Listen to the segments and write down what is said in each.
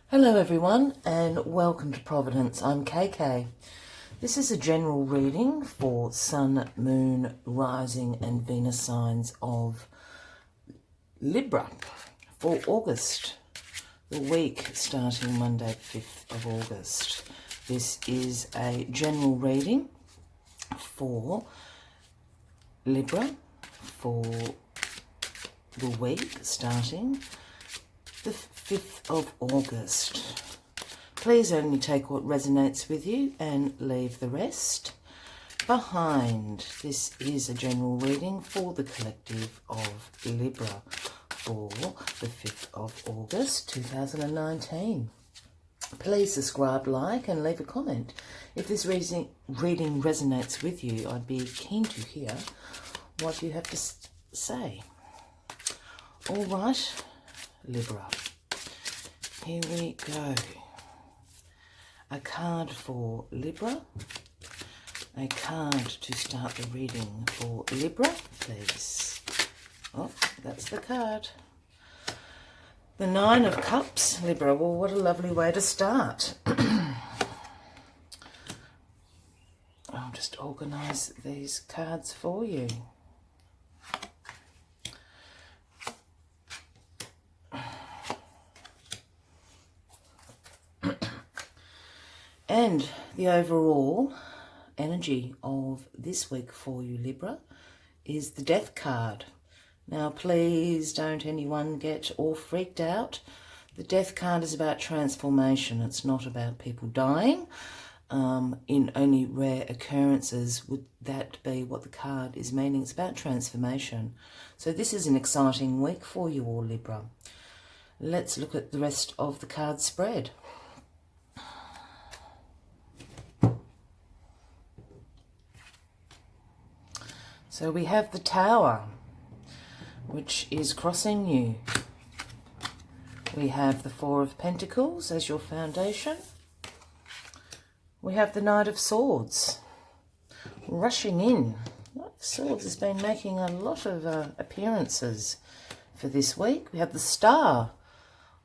Hello everyone and welcome to Providence. I'm KK. This is a general reading for Sun, Moon, Rising and Venus signs of Libra for August, the week starting Monday 5th of August. This is a general reading for Libra for the week starting the 5th of August. Please only take what resonates with you and leave the rest behind. This is a general reading for the collective of Libra for the 5th of August 2019. Please subscribe, like and leave a comment. If this reading resonates with you, I'd be keen to hear what you have to say. All right, Libra. Here we go. A card for Libra. A card to start the reading for Libra, please. Oh, that's the card. The Nine of Cups, Libra. Well, what a lovely way to start. I'll just organise these cards for you. And the overall energy of this week for you, Libra, is the Death card. Now, please don't anyone get all freaked out. The Death card is about transformation. It's not about people dying. In only rare occurrences would that be what the card is meaning. It's about transformation. So this is an exciting week for you all, Libra. Let's look at the rest of the card spread. So we have the Tower, which is crossing you. We have the Four of Pentacles as your foundation. We have the Knight of Swords rushing in. Knight of Swords has been making a lot of appearances for this week. We have the Star.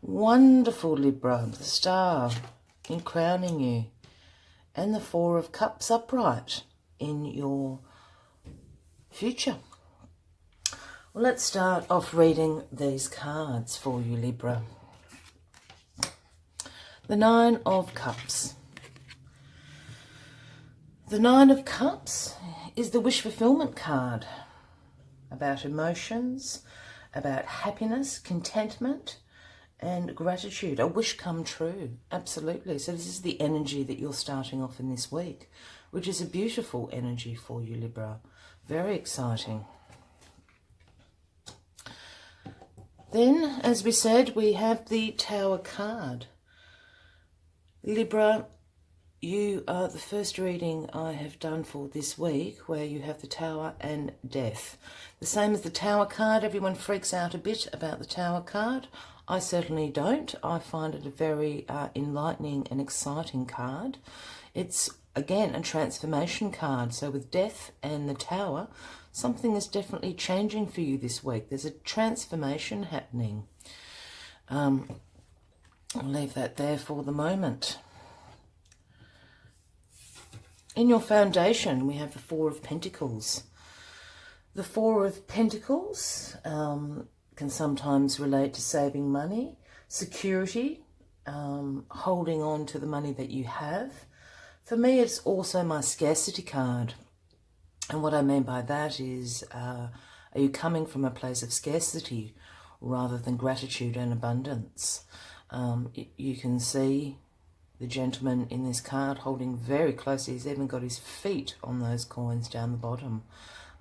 Wonderful, Libra. The Star in crowning you. And the Four of Cups upright in your future. Well, let's start off reading these cards for you, Libra. The Nine of Cups. The Nine of Cups is the wish fulfillment card, about emotions, about happiness, contentment and gratitude. A wish come true, absolutely. So this is the energy that you're starting off in this week, which is a beautiful energy for you, Libra. Very exciting. Then, as we said, we have the Tower card. Libra, you are the first reading I have done for this week where you have the Tower and Death. The same as the Tower card, everyone freaks out a bit about the Tower card. I certainly don't. I find it a very enlightening and exciting card. It's again a transformation card. So with Death and the Tower, something is definitely changing for you this week. There's a transformation happening. I'll leave that there for the moment. In your foundation, we have the Four of Pentacles. The Four of Pentacles can sometimes relate to saving money, security, holding on to the money that you have. For me, it's also my scarcity card. And what I mean by that is, are you coming from a place of scarcity rather than gratitude and abundance? You can see the gentleman in this card holding very closely. He's even got his feet on those coins down the bottom,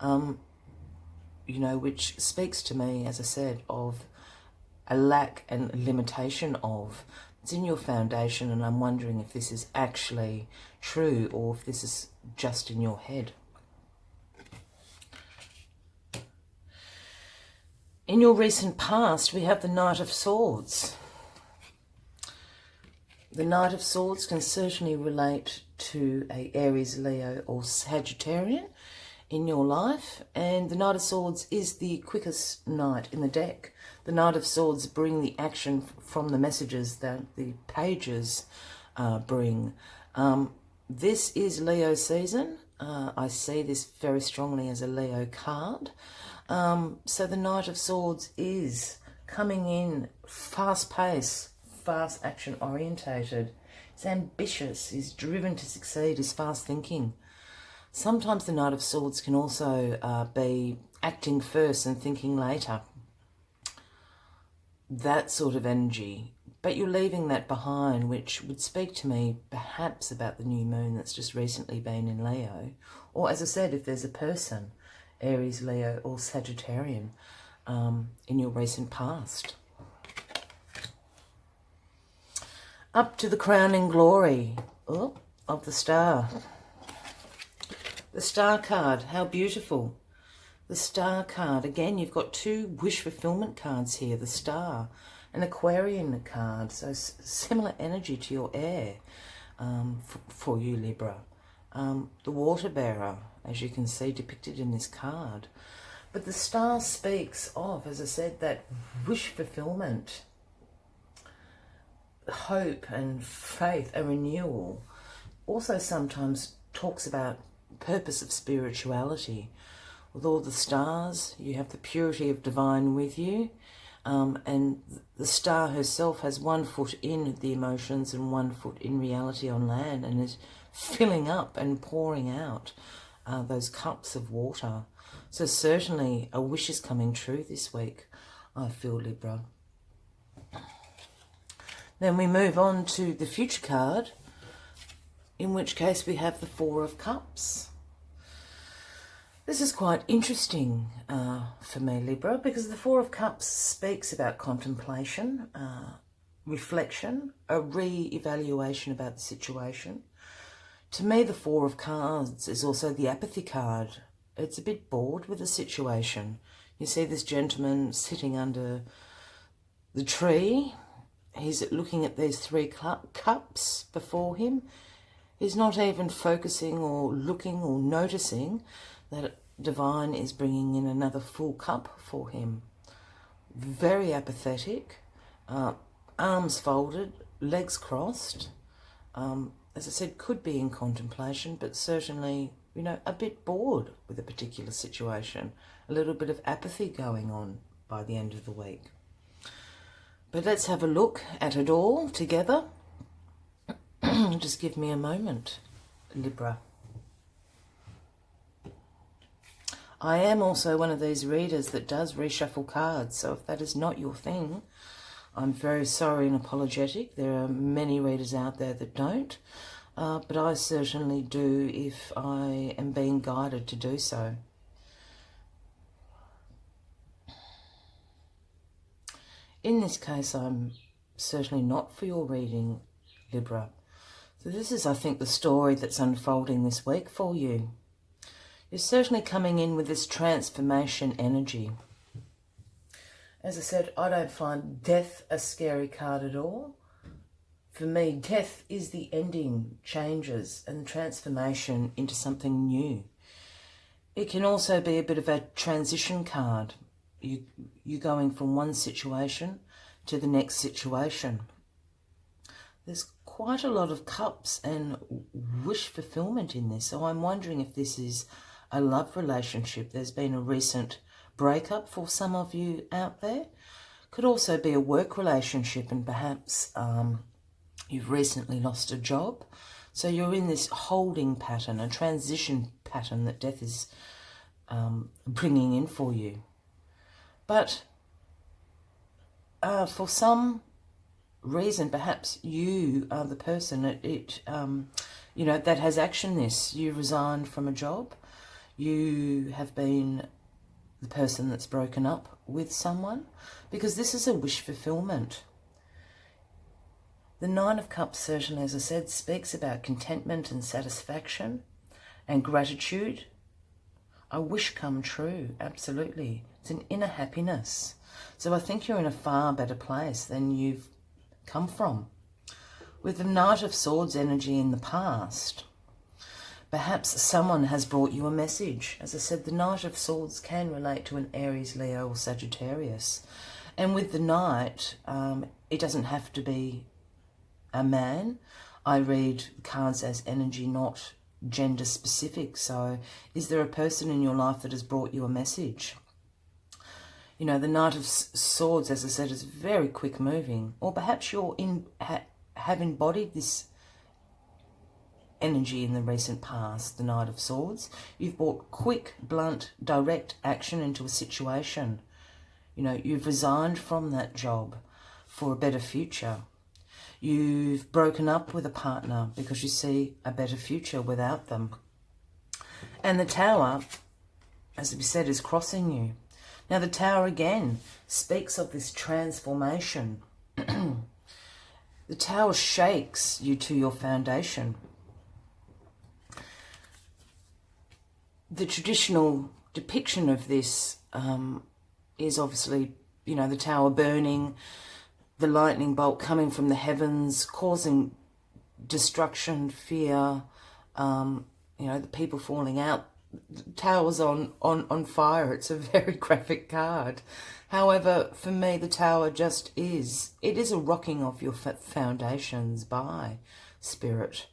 you know, which speaks to me, as I said, of a lack and limitation of. It's in your foundation, and I'm wondering if this is actually true or if this is just in your head. In your recent past, we have the Knight of Swords. The Knight of Swords can certainly relate to a Aries, Leo or Sagittarian in your life, and the Knight of Swords is the quickest knight in the deck. The Knight of Swords bring the action from the messages that the pages bring. This is Leo season. I see this very strongly as a Leo card. So the Knight of Swords is coming in fast-paced, fast action orientated. He's ambitious, he's driven to succeed, he's fast thinking. Sometimes the Knight of Swords can also be acting first and thinking later. That sort of energy. But you're leaving that behind, which would speak to me perhaps about the new moon that's just recently been in Leo. Or as I said, if there's a person, Aries, Leo or Sagittarian, in your recent past. Up to the crowning glory of the star. The Star card, how beautiful. The Star card, again, you've got two wish fulfillment cards here. The Star, an Aquarian card, so similar energy to your air for you, Libra. The Water Bearer, as you can see depicted in this card. But the Star speaks of, as I said, that wish fulfillment, hope and faith, a renewal. Also sometimes talks about purpose of spirituality. With all the stars, you have the purity of divine with you, and the star herself has 1 foot in the emotions and 1 foot in reality on land, and is filling up and pouring out those cups of water. So certainly a wish is coming true this week, I feel, Libra. Then we move on to the future card, in which case we have the Four of Cups. This is quite interesting for me, Libra, because the Four of Cups speaks about contemplation, reflection, a re-evaluation about the situation. To me, the Four of Cards is also the apathy card. It's a bit bored with the situation. You see this gentleman sitting under the tree. He's looking at these 3 cups before him. He's not even focusing or looking or noticing that divine is bringing in another full cup for him. Very apathetic, arms folded, legs crossed. As I said, could be in contemplation, but certainly, you know, a bit bored with a particular situation. A little bit of apathy going on by the end of the week. But let's have a look at it all together. Just give me a moment, Libra. I am also one of these readers that does reshuffle cards, so if that is not your thing, I'm very sorry and apologetic. There are many readers out there that don't, but I certainly do if I am being guided to do so. In this case, I'm certainly not for your reading, Libra. So this is, I think, the story that's unfolding this week for you. You're certainly coming in with this transformation energy. As I said, I don't find death a scary card at all. For me, death is the ending, changes, and transformation into something new. It can also be a bit of a transition card. You're going from one situation to the next situation. There's quite a lot of cups and wish fulfillment in this, so I'm wondering if this is a love relationship. There's been a recent breakup for some of you out there. Could also be a work relationship, and perhaps you've recently lost a job. So you're in this holding pattern, a transition pattern that death is bringing in for you. But for some reason, perhaps you are the person you know, that has actioned this. You resigned from a job. You have been the person that's broken up with someone, because this is a wish fulfillment. The Nine of Cups certainly, as I said, speaks about contentment and satisfaction and gratitude. A wish come true, absolutely. It's an inner happiness. So I think you're in a far better place than you've come from. With the Knight of Swords energy in the past, Perhaps someone has brought you a message. As I said, the Knight of Swords can relate to an Aries, Leo or Sagittarius. And with the Knight, it doesn't have to be a man. I read cards as energy, not gender specific. So is there a person in your life that has brought you a message? You know, the Knight of Swords, as I said, is very quick moving. Or perhaps you're have embodied this energy in the recent past, the Knight of Swords. You've brought quick, blunt, direct action into a situation. You know, you've resigned from that job for a better future. You've broken up with a partner because you see a better future without them. And the Tower, as we said, is crossing you. Now the Tower again speaks of this transformation. The Tower shakes you to your foundation. The traditional depiction of this is obviously, you know, the Tower burning, the lightning bolt coming from the heavens, causing destruction, fear, you know, the people falling out. The Tower's on fire. It's a very graphic card. However, for me, the Tower just is. It is a rocking of your foundations by Spirit.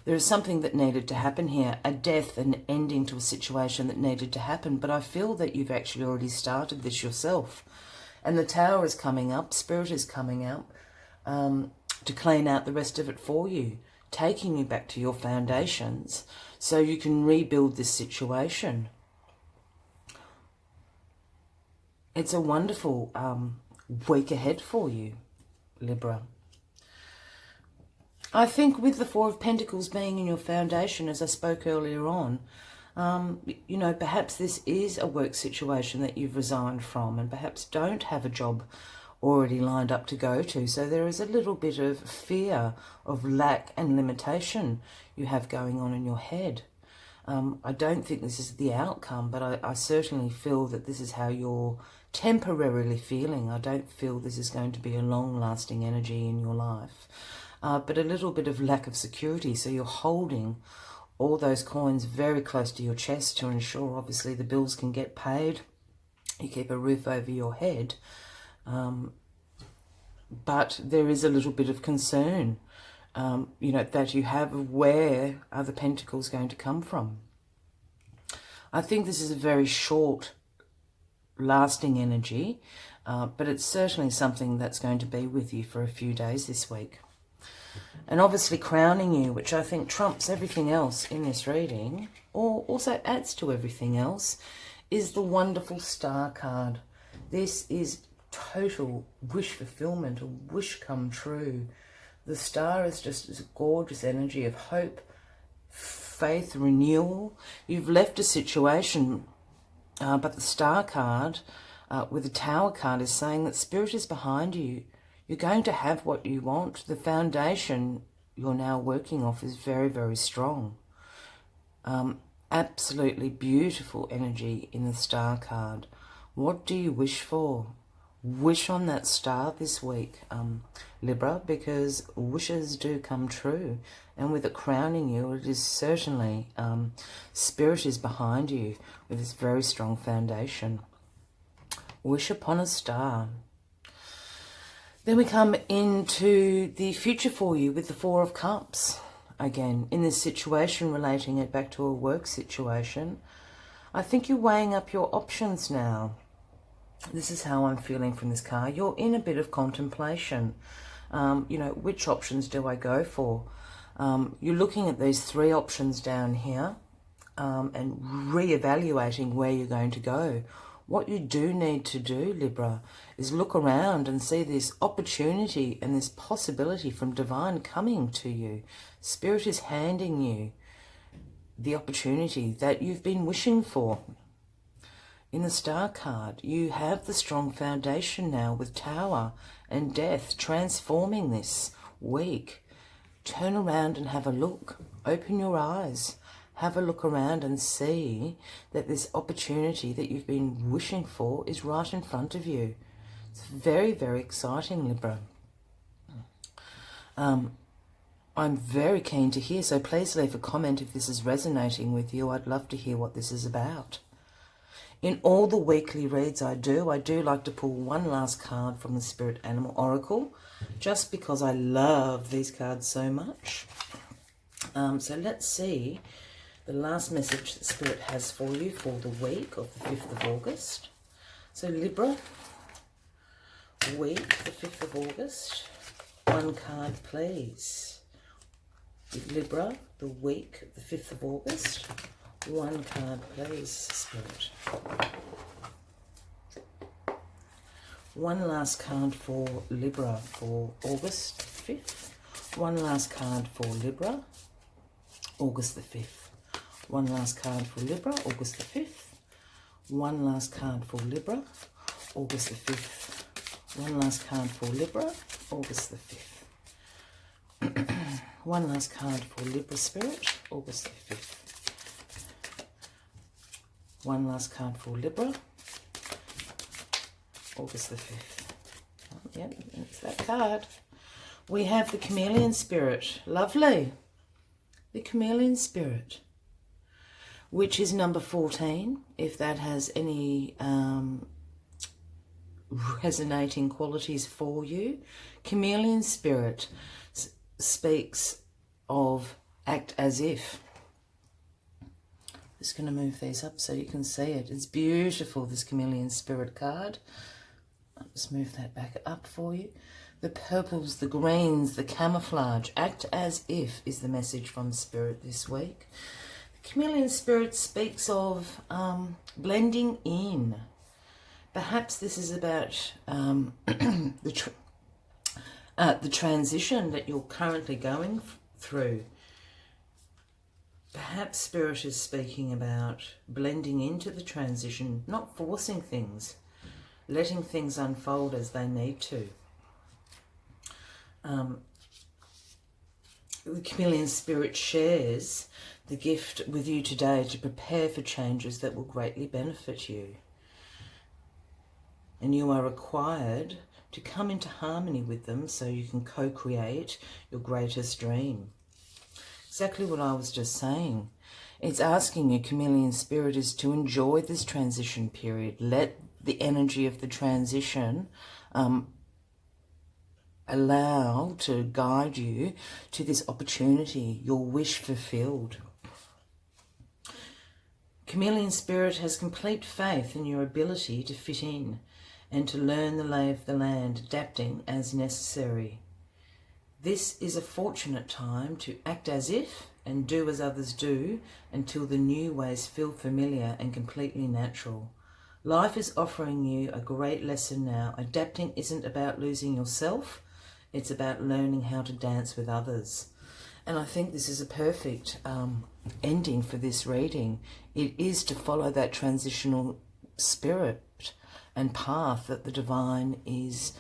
There is something that needed to happen here, a death, an ending to a situation that needed to happen. But I feel that you've actually already started this yourself. And the Tower is coming up, Spirit is coming up to clean out the rest of it for you, taking you back to your foundations so you can rebuild this situation. It's a wonderful week ahead for you, Libra. I think with the Four of Pentacles being in your foundation, as I spoke earlier on, you know, perhaps this is a work situation that you've resigned from and perhaps don't have a job already lined up to go to. So there is a little bit of fear of lack and limitation you have going on in your head. I don't think this is the outcome, but I certainly feel that this is how you're temporarily feeling. I don't feel this is going to be a long-lasting energy in your life. But a little bit of lack of security. So you're holding all those coins very close to your chest to ensure, obviously, the bills can get paid. You keep a roof over your head. But there is a little bit of concern, you know, that you have of where are the pentacles going to come from. I think this is a very short lasting energy, but it's certainly something that's going to be with you for a few days this week. And obviously crowning you, which I think trumps everything else in this reading, or also adds to everything else, is the wonderful Star card. This is total wish fulfillment, a wish come true. The Star is just this gorgeous energy of hope, faith, renewal. You've left a situation, but the Star card with the Tower card is saying that Spirit is behind you. You're going to have what you want. The foundation you're now working off is very, very strong. Absolutely beautiful energy in the Star card. What do you wish for? Wish on that star this week, Libra, because wishes do come true. And with it crowning you, it is certainly Spirit is behind you with this very strong foundation. Wish upon a star. Then we come into the future for you with the Four of Cups. Again, in this situation, relating it back to a work situation, I think you're weighing up your options now. This is how I'm feeling from this card. You're in a bit of contemplation. You know, which options do I go for? You're looking at these three options down here and re-evaluating where you're going to go. What you do need to do, Libra, is look around and see this opportunity and this possibility from divine coming to you. Spirit is handing you the opportunity that you've been wishing for. In the Star card, you have the strong foundation now with Tower and Death transforming this week. Turn around and have a look. Open your eyes. Have a look around and see that this opportunity that you've been wishing for is right in front of you. It's very, very exciting, Libra. On I'm very keen to hear, so please leave a comment if this is resonating with you. I'd love to hear what this is about. In all the weekly reads I do like to pull one last card from the Spirit Animal Oracle, just because I love these cards so much. So let's see the last message that Spirit has for you for the week of the 5th of August. So Libra, week, the 5th of August. One card, please. Libra, the week, the 5th of August. One card, please, Spirit. One last card for Libra for August 5th. One last card for Libra, August the 5th. One last card for Libra, August the 5th. One last card for Libra, August the 5th. One last card for Libra, August the 5th. One last card for Libra Spirit, August the 5th. One last card for Libra, August the 5th. Oh, yep, it's that card. We have the Chameleon Spirit. Lovely. The Chameleon Spirit, which is number 14, if that has any resonating qualities for you. Chameleon Spirit speaks of act as if. Just going to move these up so you can see it. It's beautiful, this Chameleon Spirit card. I'll just move that back up for you. The purples, the greens, the camouflage. Act as if is the message from Spirit this week. The Chameleon Spirit speaks of blending in. Perhaps this is about the transition that you're currently going through. Perhaps Spirit is speaking about blending into the transition, not forcing things, letting things unfold as they need to. The Chameleon Spirit shares the gift with you today to prepare for changes that will greatly benefit you. And you are required to come into harmony with them so you can co-create your greatest dream. Exactly what I was just saying. It's asking you, Chameleon Spirit, is to enjoy this transition period. Let the energy of the transition allow to guide you to this opportunity, your wish fulfilled. Chameleon Spirit has complete faith in your ability to fit in and to learn the lay of the land, adapting as necessary. This is a fortunate time to act as if and do as others do until the new ways feel familiar and completely natural. Life is offering you a great lesson now. Adapting isn't about losing yourself, it's about learning how to dance with others. And I think this is a perfect ending for this reading. It is to follow that transitional spirit and path that the divine is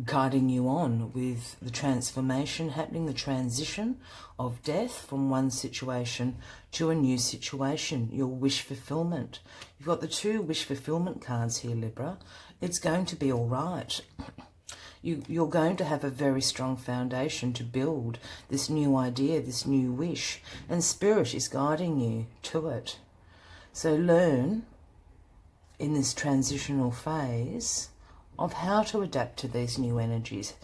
guiding you on, with the transformation happening, the transition of death from one situation to a new situation, your wish fulfillment. You've got the 2 wish fulfillment cards here, Libra. It's going to be all right. You're going to have a very strong foundation to build this new idea, this new wish, and Spirit is guiding you to it. So learn in this transitional phase of how to adapt to these new energies,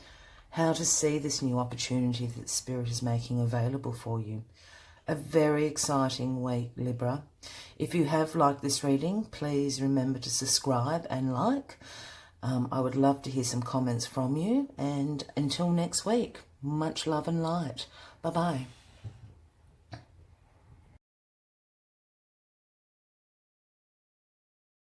how to see this new opportunity that Spirit is making available for you. A very exciting week, Libra. If you have liked this reading, please remember to subscribe and like. I would love to hear some comments from you. And until next week, much love and light. Bye-bye.